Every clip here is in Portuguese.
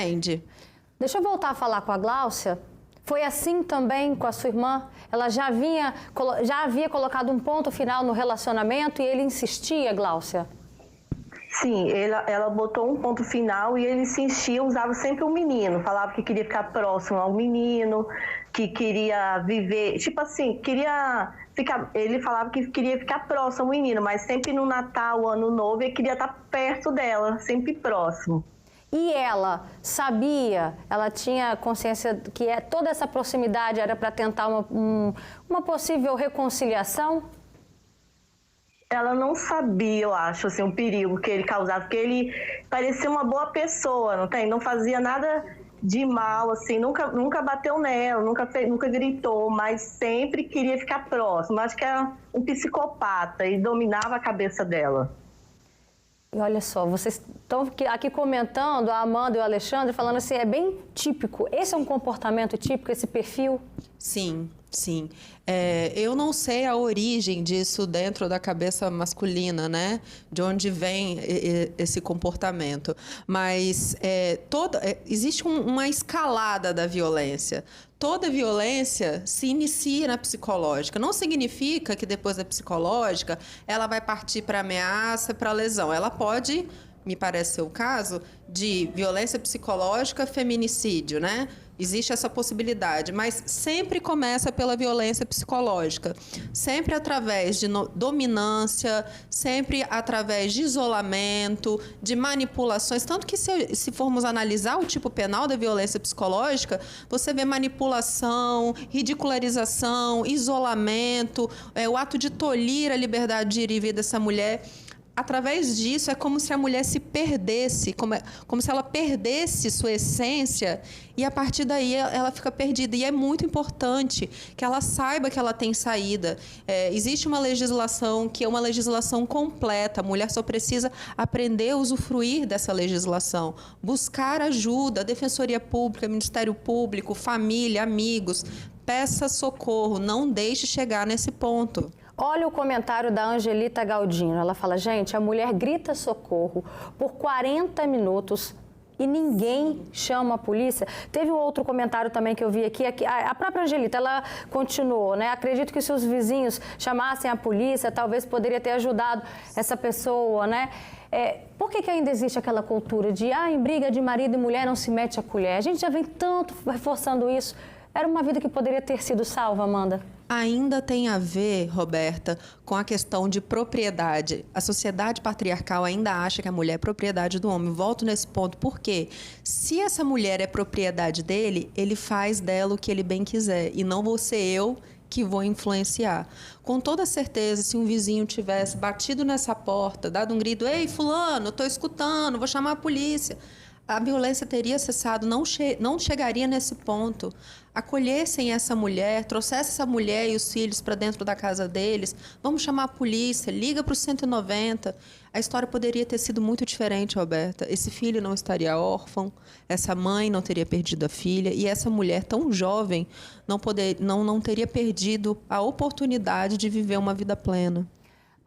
Entende? Deixa eu voltar a falar com a Gláucia. Foi assim também com a sua irmã? Ela já havia colocado um ponto final no relacionamento e ele insistia, Gláucia? Sim, ela botou um ponto final e ele insistia, usava sempre um menino. Falava que queria ficar próximo ao menino, que queria viver... Tipo assim, ele falava que queria ficar próximo ao menino, mas sempre no Natal, Ano Novo, ele queria estar perto dela, sempre próximo. E ela sabia, ela tinha consciência que toda essa proximidade era para tentar uma possível reconciliação? Ela não sabia, eu acho, assim, o perigo que ele causava, porque ele parecia uma boa pessoa, não tem? Não fazia nada de mal, assim, nunca bateu nela, nunca gritou, mas sempre queria ficar próximo. Acho que era um psicopata e dominava a cabeça dela. E olha só, vocês estão aqui comentando, a Amanda e o Alexandre, falando assim, é bem típico. Esse é um comportamento típico, esse perfil? Sim, sim. Eu não sei a origem disso dentro da cabeça masculina, né? De onde vem esse comportamento. Mas existe uma escalada da violência. Toda violência se inicia na psicológica. Não significa que depois da psicológica ela vai partir para ameaça, para lesão. Ela pode, me parece ser o caso, de violência psicológica, feminicídio, né? Existe essa possibilidade, mas sempre começa pela violência psicológica. Sempre através de dominância, sempre através de isolamento, de manipulações. Tanto que se formos analisar o tipo penal da violência psicológica, você vê manipulação, ridicularização, isolamento, o ato de tolir a liberdade de ir e vir dessa mulher. Através disso, é como se a mulher se perdesse, como se ela perdesse sua essência e, a partir daí, ela fica perdida. E é muito importante que ela saiba que ela tem saída. Existe uma legislação que é uma legislação completa. A mulher só precisa aprender a usufruir dessa legislação. Buscar ajuda, Defensoria Pública, Ministério Público, família, amigos. Peça socorro, não deixe chegar nesse ponto. Olha o comentário da Angelita Galdino. Ela fala, gente, a mulher grita socorro por 40 minutos e ninguém chama a polícia. Teve um outro comentário também que eu vi aqui. A própria Angelita, ela continuou, né? Acredito que se os vizinhos chamassem a polícia, talvez poderia ter ajudado essa pessoa, né? Por que ainda existe aquela cultura de, em briga de marido e mulher não se mete a colher? A gente já vem tanto reforçando isso. Era uma vida que poderia ter sido salva, Amanda? Ainda tem a ver, Roberta, com a questão de propriedade. A sociedade patriarcal ainda acha que a mulher é propriedade do homem. Volto nesse ponto, porque se essa mulher é propriedade dele, ele faz dela o que ele bem quiser. E não vou ser eu que vou influenciar. Com toda certeza, se um vizinho tivesse batido nessa porta, dado um grito, ei, fulano, estou escutando, vou chamar a polícia, a violência teria cessado, não chegaria nesse ponto. Acolhessem essa mulher, trouxessem essa mulher e os filhos para dentro da casa deles, vamos chamar a polícia, liga para o 190. A história poderia ter sido muito diferente, Roberta. Esse filho não estaria órfão, essa mãe não teria perdido a filha e essa mulher tão jovem não teria perdido a oportunidade de viver uma vida plena.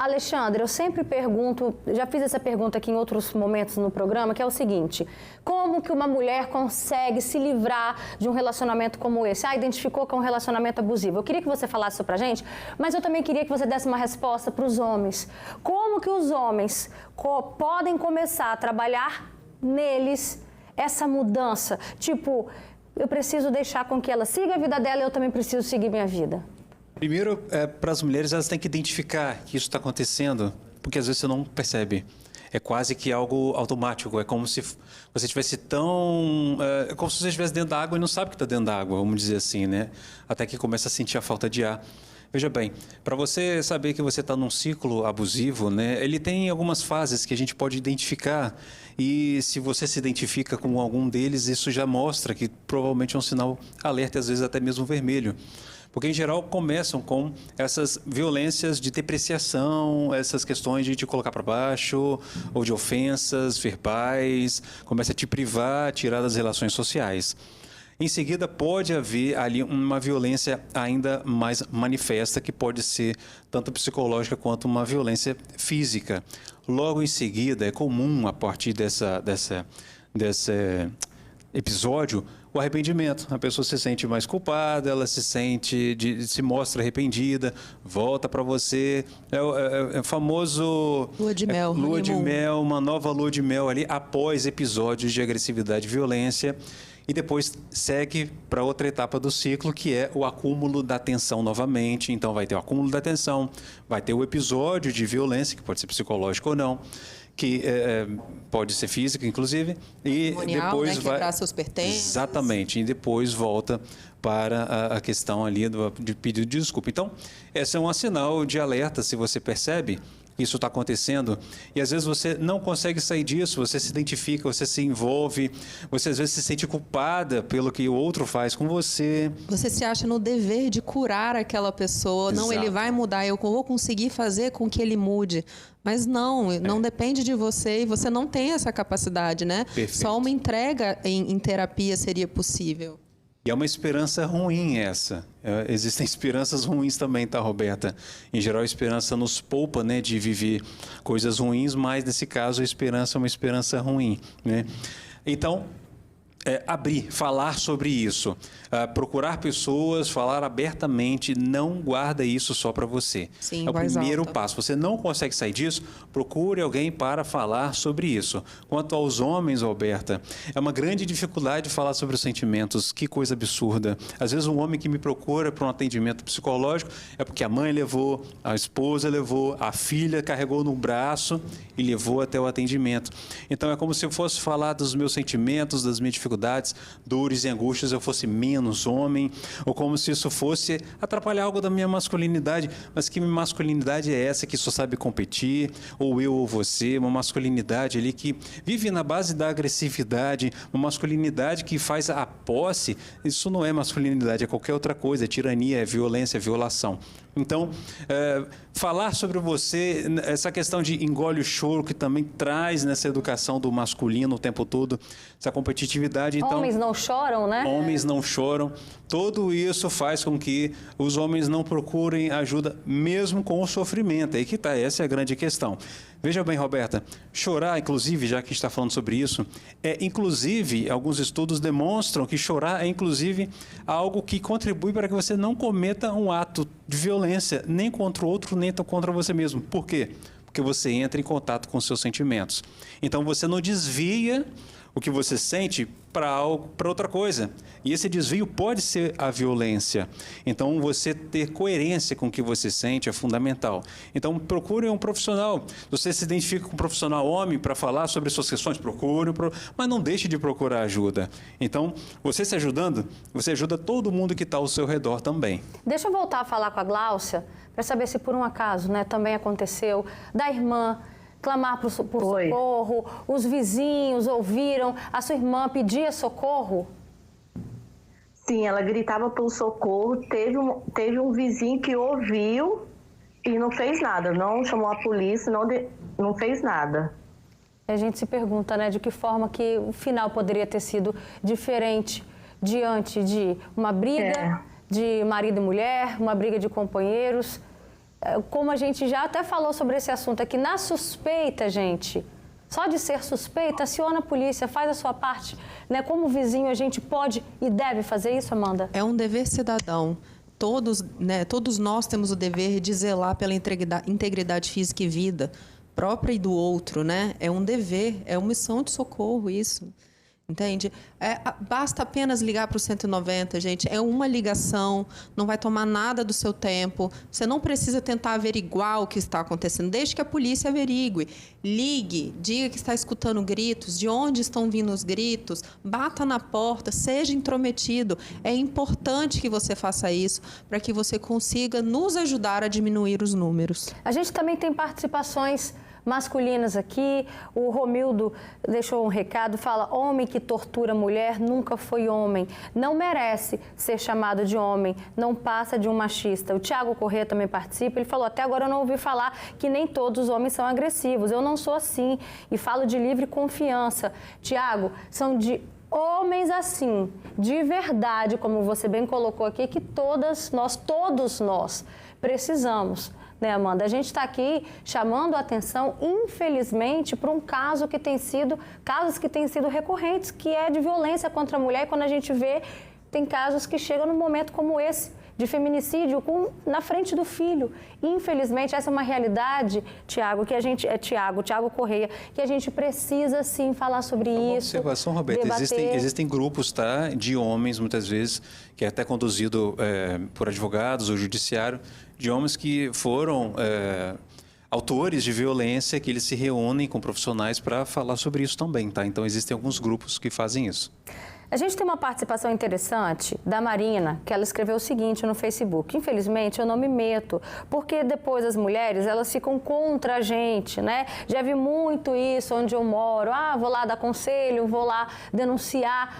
Alexandre, eu sempre pergunto, já fiz essa pergunta aqui em outros momentos no programa, que é o seguinte: como que uma mulher consegue se livrar de um relacionamento como esse? Identificou que é um relacionamento abusivo. Eu queria que você falasse isso pra gente, mas eu também queria que você desse uma resposta para os homens. Como que os homens podem começar a trabalhar neles essa mudança? Tipo, eu preciso deixar com que ela siga a vida dela e eu também preciso seguir minha vida. Primeiro, para as mulheres, elas têm que identificar que isso está acontecendo, porque às vezes você não percebe. É quase que algo automático, é como se você estivesse é como se você estivesse dentro da água e não sabe que está dentro da água, vamos dizer assim, né? Até que começa a sentir a falta de ar. Veja bem, para você saber que você está num ciclo abusivo, né, ele tem algumas fases que a gente pode identificar e se você se identifica com algum deles, isso já mostra que provavelmente é um sinal alerta, às vezes até mesmo vermelho. Porque, em geral, começam com essas violências de depreciação, essas questões de te colocar para baixo, ou de ofensas verbais, começa a te privar, tirar das relações sociais. Em seguida, pode haver ali uma violência ainda mais manifesta, que pode ser tanto psicológica quanto uma violência física. Logo em seguida, é comum, a partir episódio, o arrependimento. A pessoa se sente mais culpada, ela se mostra arrependida, volta para você. É o famoso... Lua de mel. Lua de mel, uma nova lua de mel ali após episódios de agressividade e violência. E depois segue para outra etapa do ciclo, que é o acúmulo da tensão novamente. Então vai ter o acúmulo da tensão, vai ter o episódio de violência, que pode ser psicológico ou não, que pode ser física, inclusive, e depois né? Quebrar seus pertences. Exatamente, e depois volta para a questão ali de pedido de desculpa. Então, esse é um sinal de alerta, se você percebe que isso está acontecendo, e às vezes você não consegue sair disso, você se identifica, você se envolve, você às vezes se sente culpada pelo que o outro faz com você. Você se acha no dever de curar aquela pessoa. Exato. Não, ele vai mudar, eu vou conseguir fazer com que ele mude. Mas não depende de você e você não tem essa capacidade, né? Perfeito. Só uma entrega em terapia seria possível. E é uma esperança ruim essa. Existem esperanças ruins também, tá, Roberta? Em geral, a esperança nos poupa, né, de viver coisas ruins, mas nesse caso a esperança é uma esperança ruim, né? Então, falar sobre isso, procurar pessoas, falar abertamente, não guarda isso só para você. Sim, é o voz primeiro alta. passo. Você não consegue sair disso, procure alguém para falar sobre isso. Quanto aos homens, Roberta, é uma grande dificuldade falar sobre os sentimentos. Que coisa absurda. Às vezes um homem que me procura para um atendimento psicológico é porque a mãe levou, a esposa levou, a filha carregou no braço e levou até o atendimento. Então é como se eu fosse falar dos meus sentimentos, das minhas dificuldades, dores e angústias, eu fosse menos homem, ou como se isso fosse atrapalhar algo da minha masculinidade. Mas que masculinidade é essa que só sabe competir, ou eu ou você, uma masculinidade ali que vive na base da agressividade, uma masculinidade que faz a posse? Isso não é masculinidade, é qualquer outra coisa, é tirania, é violência, é violação. Então, falar sobre você, essa questão de engole o choro, que também traz nessa educação do masculino o tempo todo, essa competitividade. Então, homens não choram, né? Homens não choram. Tudo isso faz com que os homens não procurem ajuda, mesmo com o sofrimento. Aí que tá, essa é a grande questão. Veja bem, Roberta, chorar, inclusive, já que a gente está falando sobre isso, inclusive, alguns estudos demonstram que chorar é, inclusive, algo que contribui para que você não cometa um ato de violência, nem contra o outro, nem contra você mesmo. Por quê? Porque você entra em contato com os seus sentimentos. Então, você não desvia o que você sente para outra coisa. E esse desvio pode ser a violência. Então, você ter coerência com o que você sente é fundamental. Então, procure um profissional. Se você se identifica com um profissional homem para falar sobre suas questões, procure, mas não deixe de procurar ajuda. Então, você se ajudando, você ajuda todo mundo que está ao seu redor também. Deixa eu voltar a falar com a Gláucia, para saber se por um acaso, né, também aconteceu, da irmã clamar por socorro, os vizinhos ouviram, a sua irmã pedia socorro? Sim, ela gritava por socorro, teve um vizinho que ouviu e não fez nada, não chamou a polícia, não fez nada. A gente se pergunta, né, de que forma que o final poderia ter sido diferente diante de uma briga de marido e mulher, uma briga de companheiros. Como a gente já até falou sobre esse assunto aqui, na suspeita, gente, só de ser suspeita, aciona a polícia, faz a sua parte, né? Como vizinho, a gente pode e deve fazer isso, Amanda? É um dever cidadão. Todos nós temos o dever de zelar pela integridade física e vida própria e do outro, né? É um dever, é uma missão de socorro isso. Entende? Basta apenas ligar para o 190, gente. É uma ligação, não vai tomar nada do seu tempo. Você não precisa tentar averiguar o que está acontecendo. Deixe que a polícia averigue. Ligue, diga que está escutando gritos, de onde estão vindo os gritos. Bata na porta, seja intrometido. É importante que você faça isso para que você consiga nos ajudar a diminuir os números. A gente também tem participações masculinas aqui. O Romildo deixou um recado, fala: homem que tortura mulher nunca foi homem, não merece ser chamado de homem, não passa de um machista. O Tiago Corrêa também participa, ele falou: até agora eu não ouvi falar que nem todos os homens são agressivos, eu não sou assim e falo de livre confiança. Tiago, são de homens assim, de verdade, como você bem colocou aqui, que todos nós precisamos. né, Amanda? A gente está aqui chamando a atenção, infelizmente, para um casos que têm sido recorrentes, que é de violência contra a mulher. E quando a gente vê, tem casos que chegam num momento como esse, de feminicídio na frente do filho. Infelizmente, essa é uma realidade, Tiago, que a gente Tiago Correia, que a gente precisa sim falar sobre isso. Uma observação, Roberta, existem grupos, tá, de homens, muitas vezes, que é até conduzido por advogados ou judiciário, de homens que foram autores de violência, que eles se reúnem com profissionais para falar sobre isso também, tá? Então, existem alguns grupos que fazem isso. A gente tem uma participação interessante da Marina, que ela escreveu o seguinte no Facebook: infelizmente eu não me meto, porque depois as mulheres, elas ficam contra a gente, né? Já vi muito isso onde eu moro, vou lá dar conselho, vou lá denunciar.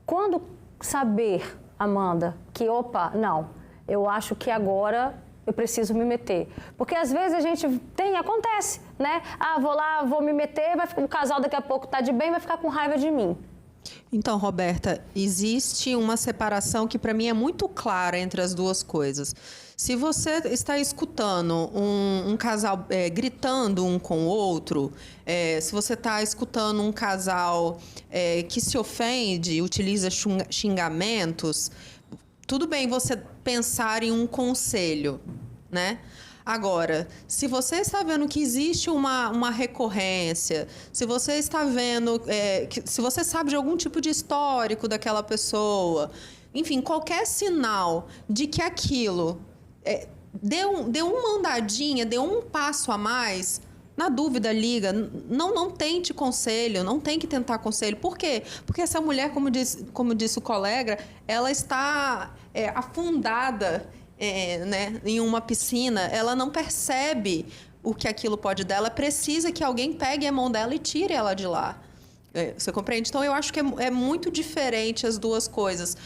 Quando saber, Amanda, que não, eu acho que agora eu preciso me meter. Porque às vezes a gente acontece, né? Vou lá, vou me meter, o casal daqui a pouco tá de bem, vai ficar com raiva de mim. Então, Roberta, existe uma separação que para mim é muito clara entre as duas coisas. Se você está escutando um casal gritando um com o outro, se você está escutando um casal que se ofende, utiliza xingamentos, tudo bem você pensar em um conselho, né? Agora, se você está vendo que existe uma recorrência, se você está vendo, se você sabe de algum tipo de histórico daquela pessoa, enfim, qualquer sinal de que aquilo deu uma andadinha, deu um passo a mais, na dúvida, liga. Não tente conselho, não tem que tentar conselho. Por quê? Porque essa mulher, como disse o colega, ela está afundada né, em uma piscina, ela não percebe o que aquilo pode dar, ela precisa que alguém pegue a mão dela e tire ela de lá. Você compreende? Então, eu acho que é muito diferente as duas coisas.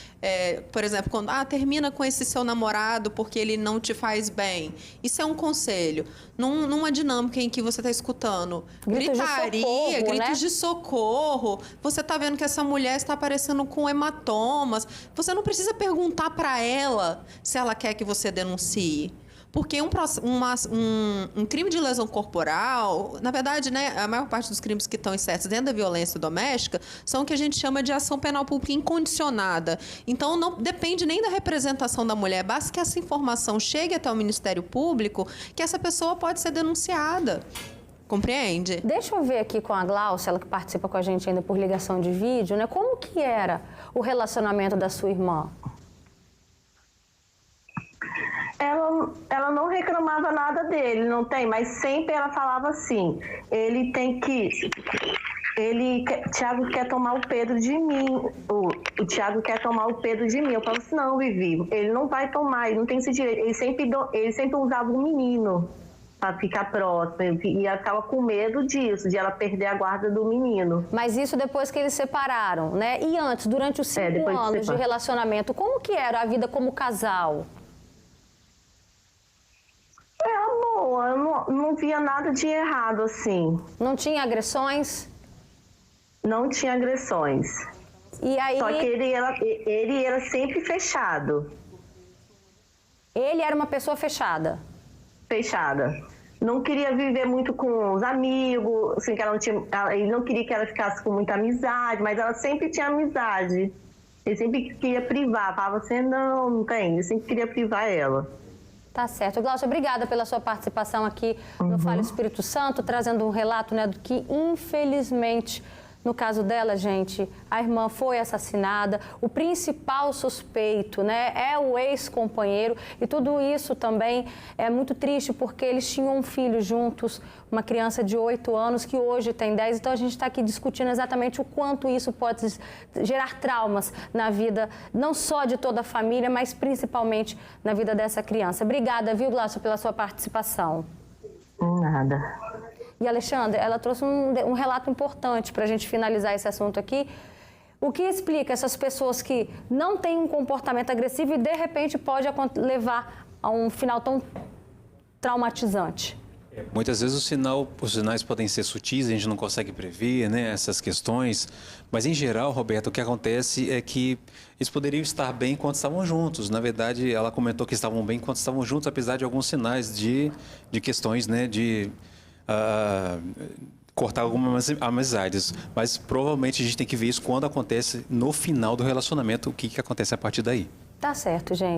Por exemplo, quando termina com esse seu namorado porque ele não te faz bem. Isso é um conselho. Numa dinâmica em que você está escutando gritaria, gritos de socorro, você está vendo que essa mulher está aparecendo com hematomas, você não precisa perguntar para ela se ela quer que você denuncie. Porque um crime de lesão corporal, na verdade, né, a maior parte dos crimes que estão insertos dentro da violência doméstica são o que a gente chama de ação penal pública incondicionada. Então, não depende nem da representação da mulher, basta que essa informação chegue até o Ministério Público, que essa pessoa pode ser denunciada. Compreende? Deixa eu ver aqui com a Glaucia, ela que participa com a gente ainda por ligação de vídeo, né? Como que era o relacionamento da sua irmã? Ela não reclamava nada dele, não tem, mas sempre ela falava assim, Tiago quer tomar o Pedro de mim, o Tiago quer tomar o Pedro de mim. Eu falo assim, não, Vivi, ele não vai tomar, ele não tem esse direito. Ele sempre usava um menino para ficar próximo, e ela ficava com medo disso, de ela perder a guarda do menino. Mas isso depois que eles separaram, né? E antes, durante os 5 anos de relacionamento, como que era a vida como casal? Boa, eu não via nada de errado, assim. Não tinha agressões? Não tinha agressões. E aí... Só que ele era sempre fechado. Ele era uma pessoa fechada? Fechada. Não queria viver muito com os amigos, assim, que ele não queria que ela ficasse com muita amizade, mas ela sempre tinha amizade. Ele sempre queria privar, falava assim, não tem, ele sempre queria privar ela. Tá certo. Glaucia, obrigada pela sua participação aqui no Fala Espírito Santo, trazendo um relato, né, do que, infelizmente, no caso dela, gente, a irmã foi assassinada, o principal suspeito, né, é o ex-companheiro, e tudo isso também é muito triste porque eles tinham um filho juntos, uma criança de 8 anos que hoje tem 10, então a gente está aqui discutindo exatamente o quanto isso pode gerar traumas na vida, não só de toda a família, mas principalmente na vida dessa criança. Obrigada, viu, Glaucia, pela sua participação. Nada. E, Alexandre, ela trouxe um relato importante para a gente finalizar esse assunto aqui. O que explica essas pessoas que não têm um comportamento agressivo e, de repente, pode levar a um final tão traumatizante? Muitas vezes os sinais podem ser sutis, a gente não consegue prever, né, essas questões, mas em geral, Roberto, o que acontece é que eles poderiam estar bem enquanto estavam juntos. Na verdade, ela comentou que estavam bem enquanto estavam juntos, apesar de alguns sinais de questões, né, de cortar algumas amizades. Mas provavelmente a gente tem que ver isso quando acontece no final do relacionamento, o que acontece a partir daí. Tá certo, gente.